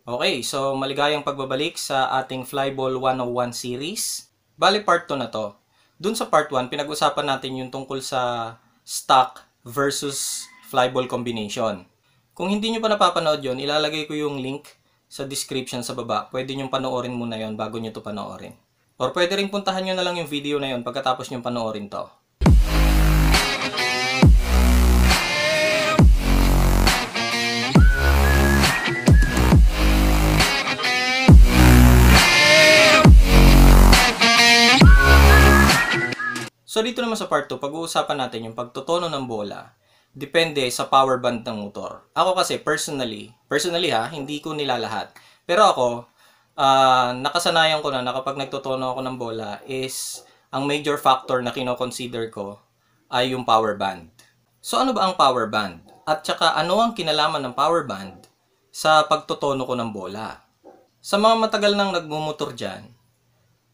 Okay, so maligayang pagbabalik sa ating Flyball 101 series. Bali part 2 na to. Dun sa part 1, pinag-usapan natin yung tungkol sa stock versus flyball combination. Kung hindi nyo pa napapanood yon, ilalagay ko yung link sa description sa baba. Pwede nyo panoorin muna yon bago nyo to panoorin. Or pwede rin puntahan nyo na lang yung video na yon pagkatapos nyo panoorin to. So dito naman sa part 2, pag-uusapan natin yung pagtotono ng bola. Depende sa power band ng motor. Ako kasi personally ha, hindi ko nilalahat. Pero ako, nakasanayan ko na kapag nagtotono ako ng bola is ang major factor na kino-consider ko ay yung power band. So ano ba ang power band? At saka ano ang kinalaman ng power band sa pagtotono ko ng bola? Sa mga matagal nang nagmumotor dyan,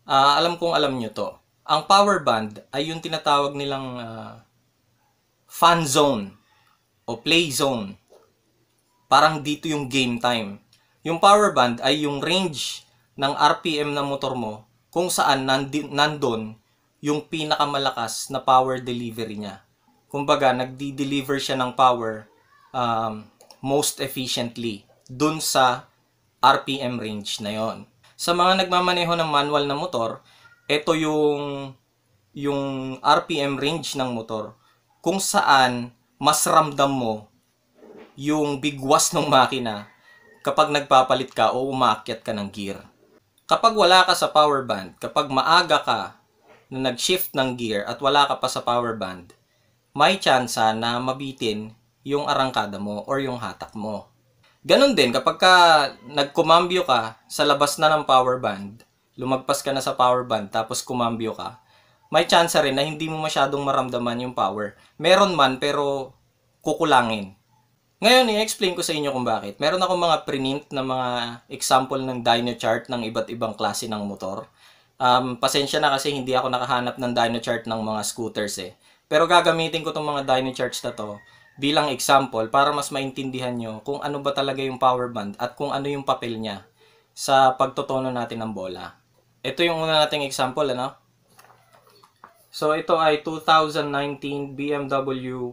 alam kong alam nyo to. Ang power band ay yung tinatawag nilang fan zone o play zone. Parang dito yung game time. Yung power band ay yung range ng RPM ng motor mo kung saan nandun yung pinakamalakas na power delivery niya. Kumbaga, nagdi-deliver siya ng power most efficiently dun sa RPM range na yon. Sa mga nagmamaneho ng manual na motor, ito yung RPM range ng motor kung saan mas ramdam mo yung bigwas ng makina kapag nagpapalit ka o umaakyat ka ng gear. Kapag wala ka sa power band, kapag maaga ka na nag-shift ng gear at wala ka pa sa power band, may tsansa na mabitin yung arangkada mo or yung hatak mo. Ganon din kapag nagkumambyo ka sa labas na ng power band, lumagpas ka na sa power band tapos kumambyo ka, may chance rin na hindi mo masyadong maramdaman yung power. Meron man pero kukulangin. Ngayon, i-explain ko sa inyo kung bakit. Meron akong mga print na mga example ng dyno chart ng iba't ibang klase ng motor. Pasensya na kasi hindi ako nakahanap ng dyno chart ng mga scooters eh. Pero gagamitin ko itong mga dyno charts na to bilang example para mas maintindihan nyo kung ano ba talaga yung power band at kung ano yung papel niya sa pagtotono natin ng bola. Ito yung una nating example, ano? So, ito ay 2019 BMW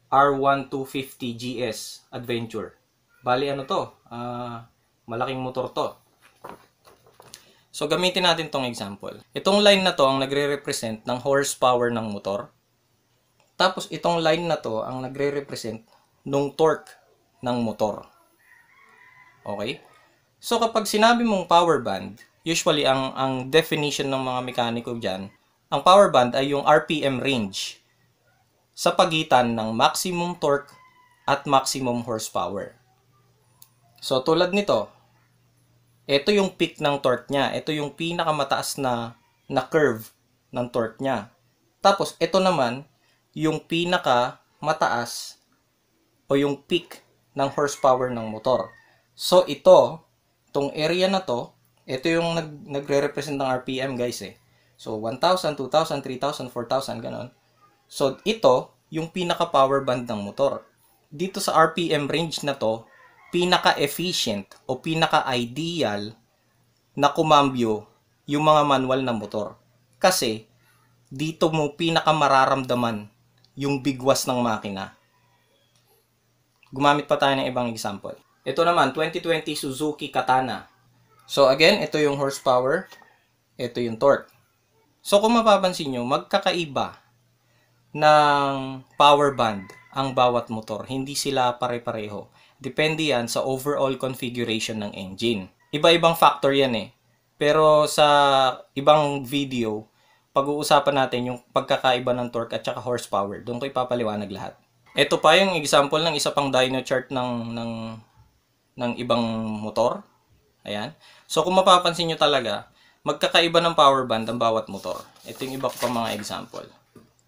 R1250 GS Adventure. Bali, ano to? Malaking motor to. So, gamitin natin tong example. Itong line na to ang nagre-represent ng horsepower ng motor. Tapos, itong line na to ang nagre-represent ng torque ng motor. Okay? So, kapag sinabi mong power band, usually, ang definition ng mga mekaniko dyan, ang power band ay yung RPM range sa pagitan ng maximum torque at maximum horsepower. So, tulad nito, ito yung peak ng torque niya. Ito yung pinakamataas na curve ng torque niya. Tapos, ito naman, yung pinakamataas o yung peak ng horsepower ng motor. So, itong area na to, ito yung nagre-represent ng RPM guys eh. So, 1,000, 2,000, 3,000, 4,000, ganon. So, ito, yung pinaka-power band ng motor. Dito sa RPM range na to, pinaka-efficient o pinaka-ideal na kumambyo yung mga manual na motor. Kasi, dito mo pinaka-mararamdaman yung bigwas ng makina. Gumamit pa tayo ng ibang example. Ito naman, 2020 Suzuki Katana. So again, ito yung horsepower, ito yung torque. So kung mapapansin nyo, magkakaiba ng power band ang bawat motor. Hindi sila pare-pareho. Depende yan sa overall configuration ng engine. Iba-ibang factor yan eh. Pero sa ibang video, pag-uusapan natin yung pagkakaiba ng torque at saka horsepower. Doon ko ipapaliwanag lahat. Ito pa yung example ng isa pang dyno chart ng ibang motor. Ayan. So, kung mapapansin nyo talaga, magkakaiba ng power band ang bawat motor. Ito yung iba ko pa mga example.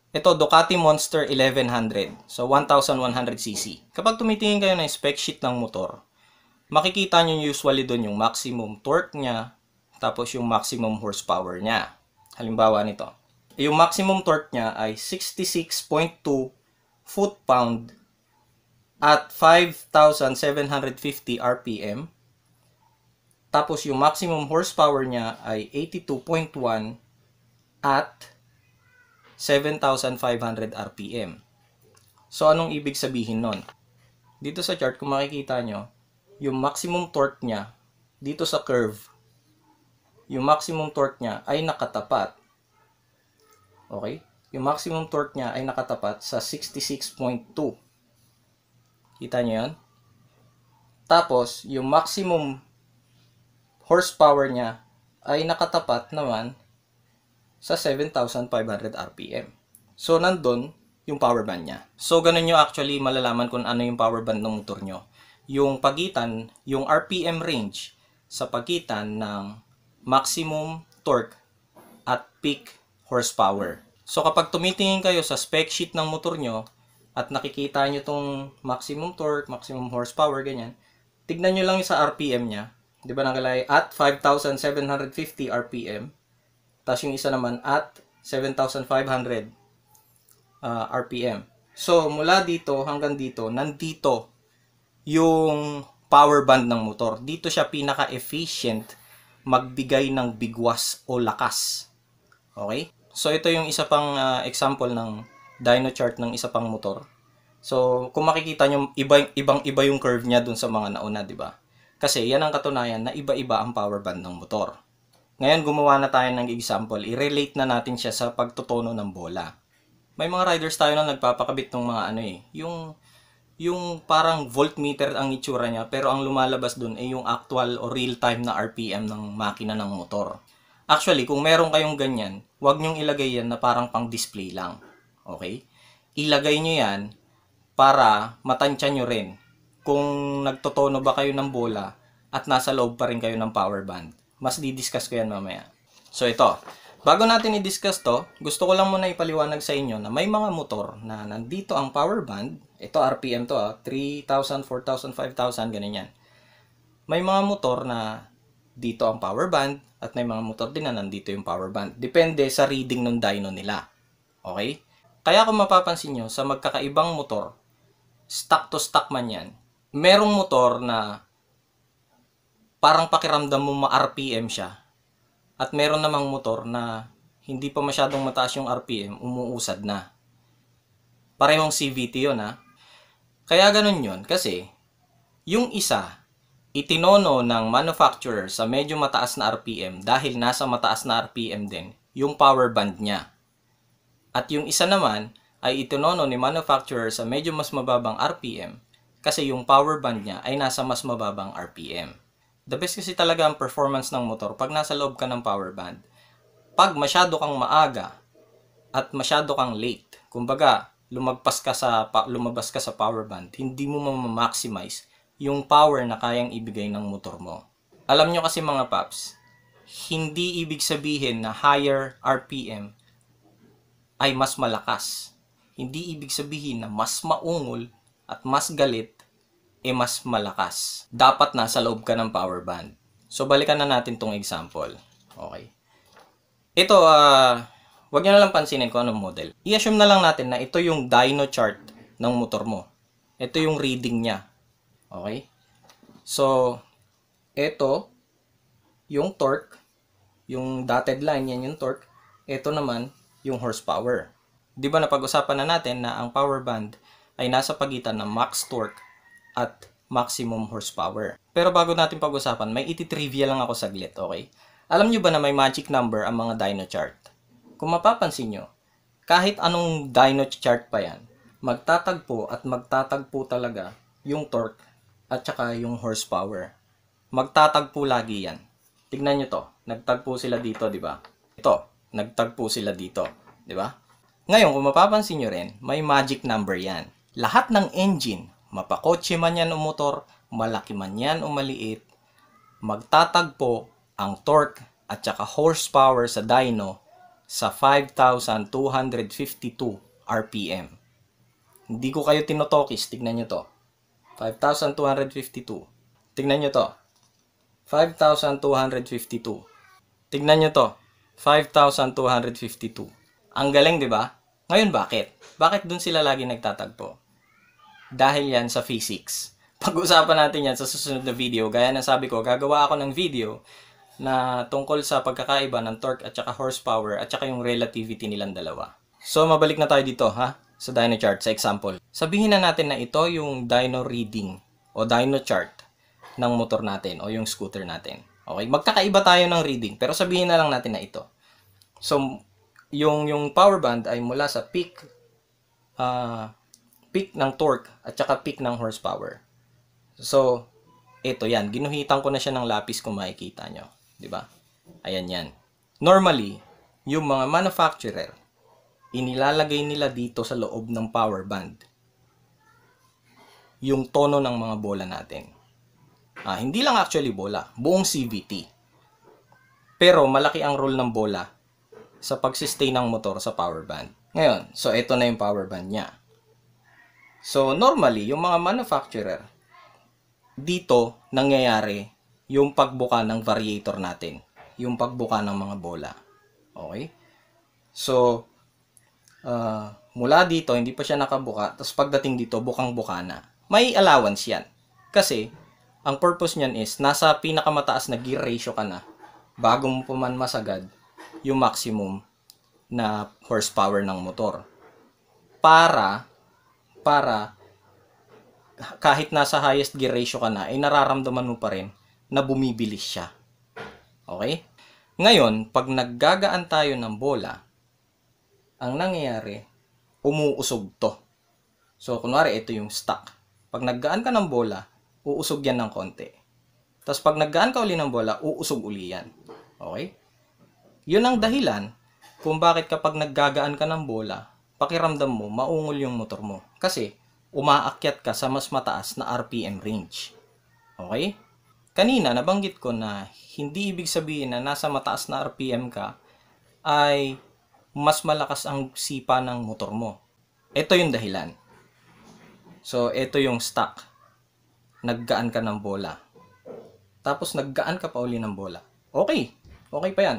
Ito, Ducati Monster 1100. So, 1,100cc. Kapag tumitingin kayo ng spec sheet ng motor, makikita nyo usually doon yung maximum torque niya, tapos yung maximum horsepower niya. Halimbawa nito. Yung maximum torque niya ay 66.2 foot-pound at 5,750 RPM. Tapos yung maximum horsepower niya ay 82.1 at 7,500 RPM. So, anong ibig sabihin nun? Dito sa chart, kung makikita nyo, yung maximum torque niya, dito sa curve, yung maximum torque niya ay nakatapat. Okay? Yung maximum torque niya ay nakatapat sa 66.2. Kita nyo yan? Tapos, yung maximum horsepower niya ay nakatapat naman sa 7,500 RPM. So, nandun yung power band niya. So, ganun nyo actually malalaman kung ano yung power band ng motor nyo. Yung pagitan, yung RPM range sa pagitan ng maximum torque at peak horsepower. So, kapag tumitingin kayo sa spec sheet ng motor nyo at nakikita nyo tong maximum torque, maximum horsepower, ganyan, tignan nyo lang yung sa RPM niya. Di ba nakalagay at 5,750 RPM. Tapos yung isa naman at 7,500 RPM. So, mula dito hanggang dito, nandito yung power band ng motor. Dito siya pinaka-efficient magbigay ng bigwas o lakas. Okay? So, ito yung isa pang example ng dyno chart ng isa pang motor. So, kung makikita nyo, ibang-iba yung curve niya dun sa mga nauna, di ba? Kasi yan ang katunayan na iba-iba ang power band ng motor. Ngayon, gumawa na tayo ng example. I-relate na natin siya sa pagtutono ng bola. May mga riders tayo na nagpapakabit ng mga yung parang voltmeter ang itsura niya, pero ang lumalabas dun ay yung actual o real time na RPM ng makina ng motor. Actually, kung meron kayong ganyan, huwag nyong ilagay yan na parang pang display lang. Okay? Ilagay nyo yan para matansya nyo rin kung nagtotono ba kayo ng bola at nasa loob pa rin kayo ng power band. Mas di-discuss ko yan mamaya. So ito, bago natin i-discuss to, gusto ko lang muna ipaliwanag sa inyo na may mga motor na nandito ang power band. Ito RPM to 3,000, 4,000, 5,000, ganyan yan. May mga motor na dito ang power band at may mga motor din na nandito yung power band. Depende sa reading ng dyno nila. Okay? Kaya kung mapapansin nyo, sa magkakaibang motor, stock to stock man yan, merong motor na parang pakiramdam mo ma-RPM siya. At meron namang motor na hindi pa masyadong mataas yung RPM, umuusad na. Parehong CVT yun ha. Kaya ganun yun kasi yung isa, itinono ng manufacturer sa medyo mataas na RPM dahil nasa mataas na RPM din yung power band niya. At yung isa naman ay itinono ni manufacturer sa medyo mas mababang RPM kasi yung power band niya ay nasa mas mababang RPM. The best kasi talaga ang performance ng motor pag nasa loob ka ng power band. Pag masyado kang maaga at masyado kang late, kumbaga lumabas ka sa power band, hindi mo ma-maximize yung power na kayang ibigay ng motor mo. Alam nyo kasi mga paps, hindi ibig sabihin na higher RPM ay mas malakas. Hindi ibig sabihin na mas maungol at mas galit mas malakas. Dapat nasa loob ka ng power band. So, balikan na natin tong example. Okay. Ito, wag nyo na lang pansinin kung anong model. I-assume na lang natin na ito yung dyno chart ng motor mo. Ito yung reading niya. Okay. So, ito, yung torque, yung dotted line, yan yung torque. Ito naman, yung horsepower. Di ba napag-usapan na natin na ang power band ay nasa pagitan ng max torque at maximum horsepower. Pero bago natin pag-usapan, may iti-trivia lang ako saglit, okay? Alam nyo ba na may magic number ang mga dyno chart? Kung mapapansin nyo, kahit anong dyno chart pa yan, magtatagpo talaga yung torque at saka yung horsepower. Magtatagpo lagi yan. Tignan nyo to, nagtagpo sila dito, di ba? Ito, nagtagpo sila dito, di ba? Ngayon, kung mapapansin nyo rin, may magic number yan. Lahat ng engine, mapakotse man yan o motor, malaki man yan o maliit, magtatagpo ang torque at saka horsepower sa dyno sa 5,252 RPM. Hindi ko kayo tinotokis, tignan nyo to. 5,252. Tignan nyo to. 5,252. Tignan nyo to. 5,252. Ang galing, di ba? Ngayon, bakit? Bakit dun sila lagi nagtatagpo? Dahil yan sa physics. Pag-usapan natin yan sa susunod na video. Gaya ng sabi ko, gagawa ako ng video na tungkol sa pagkakaiba ng torque at saka horsepower at saka yung relativity nilang dalawa. So, mabalik na tayo dito, ha? Sa dyno chart, sa example. Sabihin na natin na ito yung dyno reading o dyno chart ng motor natin o yung scooter natin. Okay? Magkakaiba tayo ng reading, pero sabihin na lang natin na ito. So, yung power band ay mula sa peak ng torque at saka peak ng horsepower. So, ito yan. Ginuhitan ko na siya ng lapis kung makikita nyo. Diba? Ayan yan. Normally, yung mga manufacturer, inilalagay nila dito sa loob ng power band yung tono ng mga bola natin. Hindi lang actually bola, buong CVT. Pero malaki ang role ng bola sa pag-sustain ng motor sa power band. Ngayon, so ito na yung power band niya. So normally, yung mga manufacturer, dito nangyayari yung pagbuka ng variator natin, yung pagbuka ng mga bola. Okay? So, mula dito, hindi pa siya nakabuka, tapos pagdating dito, bukang-buka na. May allowance yan. Kasi, ang purpose niyan is, nasa pinakamataas na gear ratio ka na, bago mo pa man masagad, yung maximum na horsepower ng motor. Para kahit nasa highest gear ratio ka na, ay nararamdaman mo pa rin na bumibilis siya. Okay? Ngayon, pag naggagaan tayo ng bola, ang nangyayari, umuusog to. So, kunwari, ito yung stock. Pag naggaan ka ng bola, uusog yan ng konti. Tapos, pag naggaan ka uli ng bola, uusog uli yan. Okay? Yun ang dahilan kung bakit kapag naggagaan ka ng bola, pakiramdam mo, maungol yung motor mo. Kasi, umaakyat ka sa mas mataas na RPM range. Okay? Kanina, nabanggit ko na hindi ibig sabihin na nasa mataas na RPM ka ay mas malakas ang sipa ng motor mo. Ito yung dahilan. So, ito yung stock. Naggaan ka ng bola. Tapos, naggaan ka pa uli ng bola. Okay. Okay pa yan.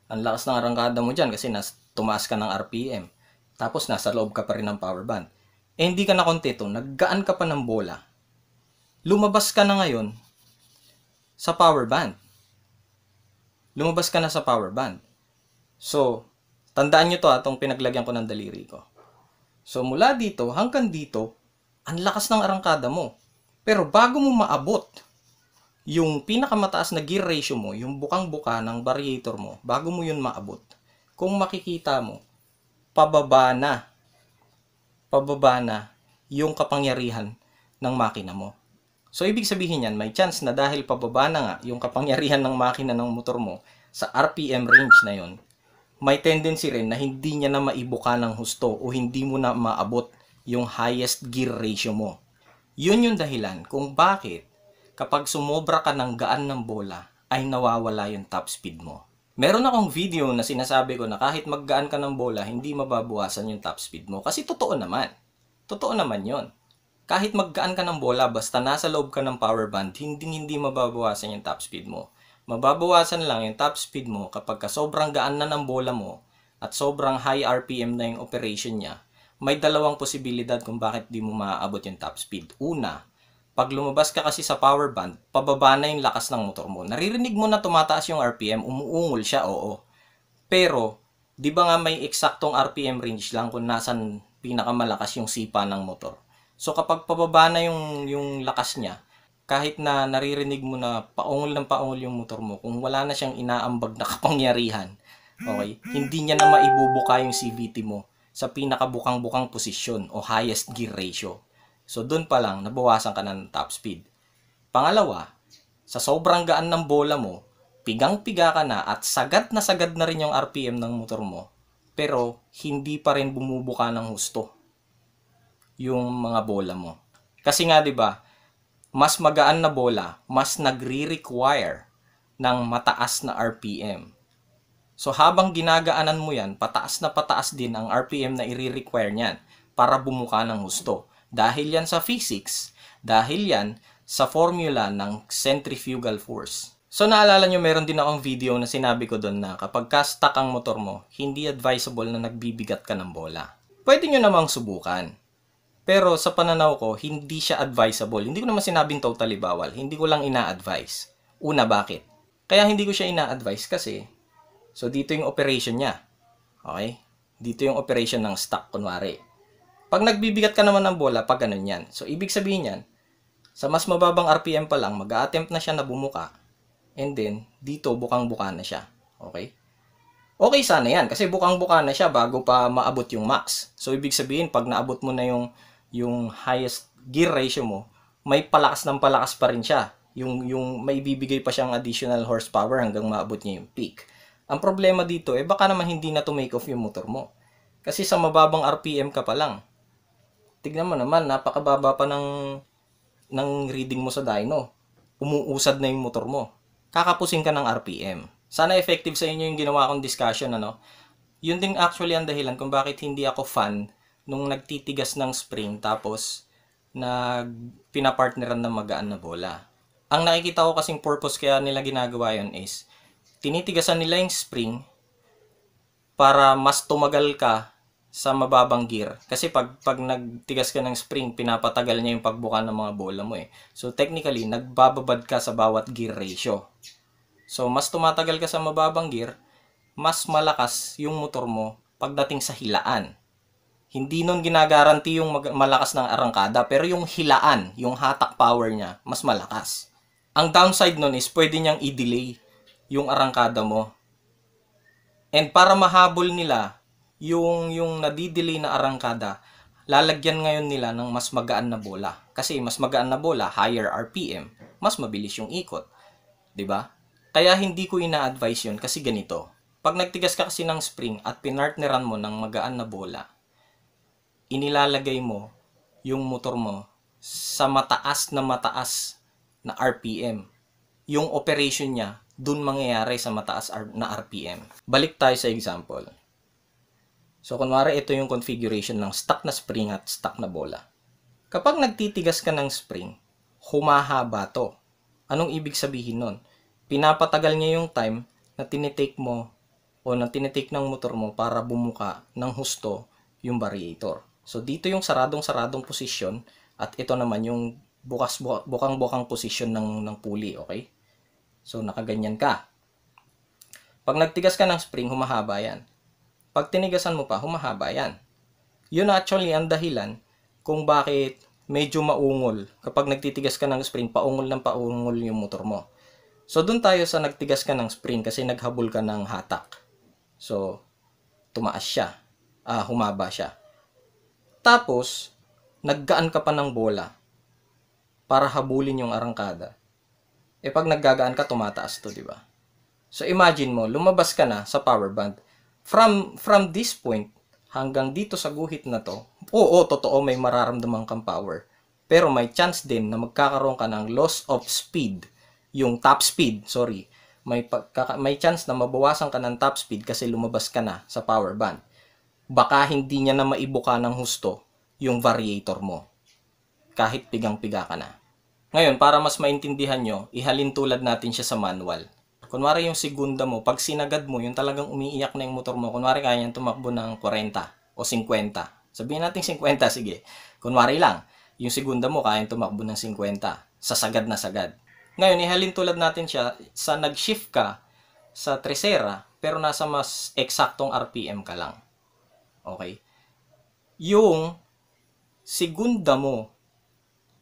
Ang lakas ng arangkada mo dyan kasi tumaas ka ng RPM. Tapos, nasa loob ka pa rin ng power band. Hindi ka na kontento. Naggaan ka pa ng bola. Lumabas ka na ngayon sa power band. Lumabas ka na sa power band. So, tandaan nyo to itong pinaglagyan ko ng daliri ko. So, mula dito hanggang dito, ang lakas ng arangkada mo. Pero bago mo maabot yung pinakamataas na gear ratio mo, yung bukang-buka ng variator mo, bago mo yun maabot, kung makikita mo, pababa na yung kapangyarihan ng makina mo. So, ibig sabihin yan, may chance na dahil pababa na nga yung kapangyarihan ng makina ng motor mo sa RPM range na yon, may tendency rin na hindi niya na maibuka ng husto o hindi mo na maabot yung highest gear ratio mo. Yun yung dahilan kung bakit kapag sumobra ka ng gaan ng bola ay nawawala yung top speed mo. Meron akong video na sinasabi ko na kahit maggaan ka ng bola, hindi mababawasan yung top speed mo. Kasi totoo naman. Totoo naman yon. Kahit maggaan ka ng bola, basta nasa loob ka ng power band, hindi mababawasan yung top speed mo. Mababawasan lang yung top speed mo kapag sobrang gaan na ng bola mo at sobrang high RPM na yung operation niya. May dalawang posibilidad kung bakit di mo maaabot yung top speed. Una, pag lumabas ka kasi sa power band, pababa na yung lakas ng motor mo. Naririnig mo na tumataas yung RPM, umuungol siya, oo. Pero, di ba nga may eksaktong RPM range lang kung nasan pinakamalakas yung sipa ng motor. So kapag pababa na yung lakas niya, kahit na naririnig mo na paungol ng paungol yung motor mo, kung wala na siyang inaambag na kapangyarihan, okay, hindi niya na maibubuka yung CVT mo sa pinakabukang-bukang posisyon o highest gear ratio. So doon pa lang, nabawasan ka na ng top speed. Pangalawa, sa sobrang gaan ng bola mo, pigang-piga ka na at sagad na rin yung RPM ng motor mo, pero hindi pa rin bumubuka ng husto yung mga bola mo. Kasi nga 'di ba, mas magaan na bola, mas nagre-require ng mataas na RPM. So habang ginagaanan mo yan, pataas na pataas din ang RPM na i-require niyan para bumuka ng husto. Dahil yan sa physics, dahil yan sa formula ng centrifugal force. So naalala nyo, meron din akong video na sinabi ko doon na kapag ka-stuck ang motor mo, hindi advisable na nagbibigat ka ng bola. Pwede nyo namang subukan. Pero sa pananaw ko, hindi siya advisable. Hindi ko naman sinabing totally bawal. Hindi ko lang ina-advise. Una, bakit? Kaya hindi ko siya ina-advise kasi, so dito yung operation niya. Okay? Dito yung operation ng stock, kunwari. Pag nagbibigat ka naman ng bola, pag ganun yan. So, ibig sabihin yan, sa mas mababang RPM pa lang, mag-a-attempt na siya na bumuka. And then, dito, bukang-buka na siya. Okay? Okay sana yan, kasi bukang-buka na siya bago pa maabot yung max. So, ibig sabihin, pag naabot mo na yung highest gear ratio mo, may palakas ng palakas pa rin siya. Yung may bibigay pa siyang additional horsepower hanggang maabot niya yung peak. Ang problema dito, baka naman hindi na to make off yung motor mo. Kasi sa mababang RPM ka pa lang. Tignan mo naman, napakababa pa ng reading mo sa dyno. Umuusad na yung motor mo. Kakapusing ka ng RPM. Sana effective sa inyo yung ginawa kong discussion, ano? Yun din actually ang dahilan kung bakit hindi ako fan nung nagtitigas ng spring tapos pinapartneran ng magaan na bola. Ang nakikita ko kasing purpose kaya nila ginagawa yun is tinitigasan nila yung spring para mas tumagal ka sa mababang gear. Kasi pag nagtigas ka ng spring, pinapatagal niya yung pagbuka ng mga bola mo eh. So technically, nagbababad ka sa bawat gear ratio. So, mas tumatagal ka sa mababang gear, mas malakas yung motor mo pagdating sa hilaan. Hindi nun ginagaranti yung malakas ng arangkada, pero yung hilaan, yung hatak power niya, mas malakas. Ang downside nun is pwede niyang i-delay yung arangkada mo. And para mahabol nila yung nadidelay na arangkada, lalagyan ngayon nila ng mas magaan na bola. Kasi mas magaan na bola, higher RPM, mas mabilis yung ikot. 'Di ba? Kaya hindi ko ina-advise yun kasi ganito. Pag nagtigas ka kasi ng spring at pinartneran mo ng magaan na bola, inilalagay mo yung motor mo sa mataas na RPM. Yung operation niya, dun mangyayari sa mataas na RPM. Balik tayo sa example. So, kunwari ito yung configuration ng stuck na spring at stuck na bola. Kapag nagtitigas ka ng spring, humahaba to. Anong ibig sabihin nun? Pinapatagal niya yung time na tinitake mo o na tinitake ng motor mo para bumuka ng husto yung variator. So, dito yung saradong-saradong posisyon at ito naman yung bukang-bukang posisyon ng pulley, okay? So, nakaganyan ka. Pag nagtigas ka ng spring, humahaba yan. Pag tinigasan mo pa, humahaba yan. Yun actually ang dahilan kung bakit medyo maungol. Kapag nagtitigas ka ng spring, paungol yung motor mo. So, dun tayo sa nagtigas ka ng spring kasi naghabol ka ng hatak. So, tumaas siya. Humaba siya. Tapos, naggaan ka pa ng bola para habulin yung arangkada. Pag naggagaan ka, tumataas to, di ba? So, imagine mo, lumabas ka na sa power band. From this point, hanggang dito sa guhit na to, oo, totoo, may mararamdaman kang power. Pero may chance din na magkakaroon ka ng loss of speed. Yung top speed, sorry, may chance na mabawasan ka ng top speed kasi lumabas ka na sa power band. Baka hindi niya na maibuka ng husto yung variator mo. Kahit pigang-piga ka na. Ngayon, para mas maintindihan nyo, ihalin tulad natin siya sa manual. Kunwari yung segunda mo, pag sinagad mo, yung talagang umiiyak na yung motor mo, kunwari kaya niyang tumakbo ng 40 o 50. Sabihin natin 50, sige. Kunwari lang, yung segunda mo kaya tumakbo ng 50. Sa sagad na sagad. Ngayon, ihalin tulad natin siya sa nag-shift ka sa tresera, pero nasa mas eksaktong RPM ka lang. Okay? Yung segunda mo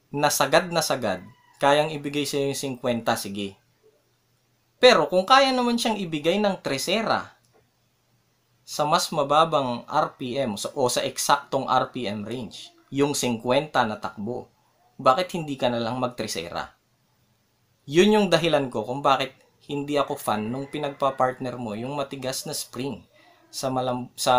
na sagad, kayang ibigay sa'yo yung 50, sige. Pero kung kaya naman siyang ibigay ng tresera sa mas mababang RPM o sa eksaktong RPM range, yung 50 na takbo, bakit hindi ka na lang mag-tresera? Yun yung dahilan ko kung bakit hindi ako fan nung pinagpa-partner mo yung matigas na spring sa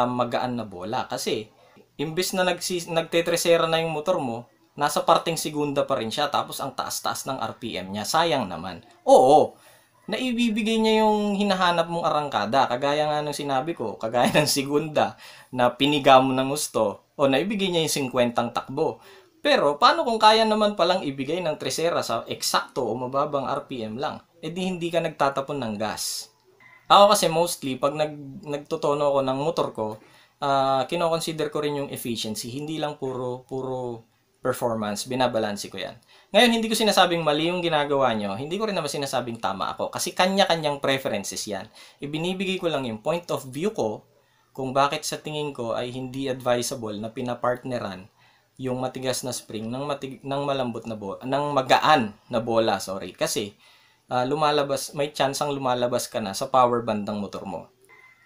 magaan na bola. Kasi, imbis na nagtetresera na yung motor mo, nasa parteng segunda pa rin siya, tapos ang taas-taas ng RPM niya. Sayang naman. Oo, naibibigay niya yung hinahanap mong arangkada. Kagaya nga nung sinabi ko, kagaya ng segunda na piniga mo ng gusto, o naibigay niya yung 50 takbo. Pero, paano kung kaya naman palang ibigay ng tresera sa eksakto o mababang RPM lang? Di hindi ka nagtatapon ng gas. Ako kasi mostly, pag nagtutono ako ng motor ko, kino-consider ko rin yung efficiency. Hindi lang puro performance, binabalanse ko yan. Ngayon, hindi ko sinasabing mali yung ginagawa nyo. Hindi ko rin naman sinasabing tama ako. Kasi kanya-kanyang preferences yan. Ibinibigay ko lang yung point of view ko kung bakit sa tingin ko ay hindi advisable na pinapartneran yung matigas na spring ng malambot na bola, ng magaan na bola, sorry. Kasi may chance ang lumalabas ka na sa power band ng motor mo.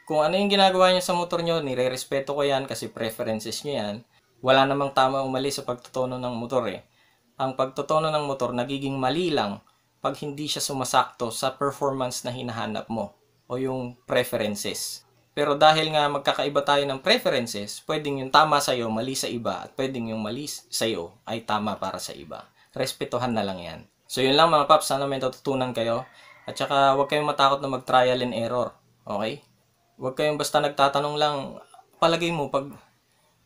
Kung ano yung ginagawa nyo sa motor nyo, nire-respeto ko yan kasi preferences nyo yan. Wala namang tama o mali sa pagtotono ng motor eh. Ang pagtotono ng motor nagiging mali lang pag hindi siya sumasakto sa performance na hinahanap mo o yung preferences. Pero dahil nga magkakaiba tayo ng preferences, pwedeng yung tama sa'yo, mali sa iba, at pwedeng yung mali sa'yo ay tama para sa iba. Respetuhan na lang yan. So yun lang mga paps, sana may natutunan kayo. At saka huwag kayong matakot na mag-trial and error. Okay? Huwag kayong basta nagtatanong lang, palagay mo, pag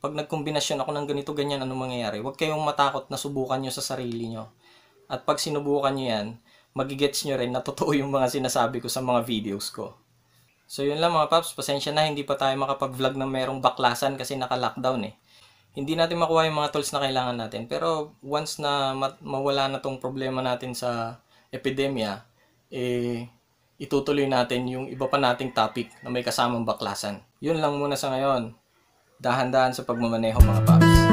nagkombinasyon ako ng ganito, ganyan, anong mangyayari? Huwag kayong matakot na subukan nyo sa sarili nyo. At pag sinubukan nyo yan, magigets nyo rin na totoo yung mga sinasabi ko sa mga videos ko. So yun lang mga paps, pasensya na hindi pa tayo makapag-vlog ng merong baklasan kasi naka-lockdown eh. Hindi natin makuha yung mga tools na kailangan natin. Pero once na mawala na tong problema natin sa epidemya, itutuloy natin yung iba pa nating topic na may kasamang baklasan. Yun lang muna sa ngayon. Dahan-dahan sa pagmamaneho mga paps.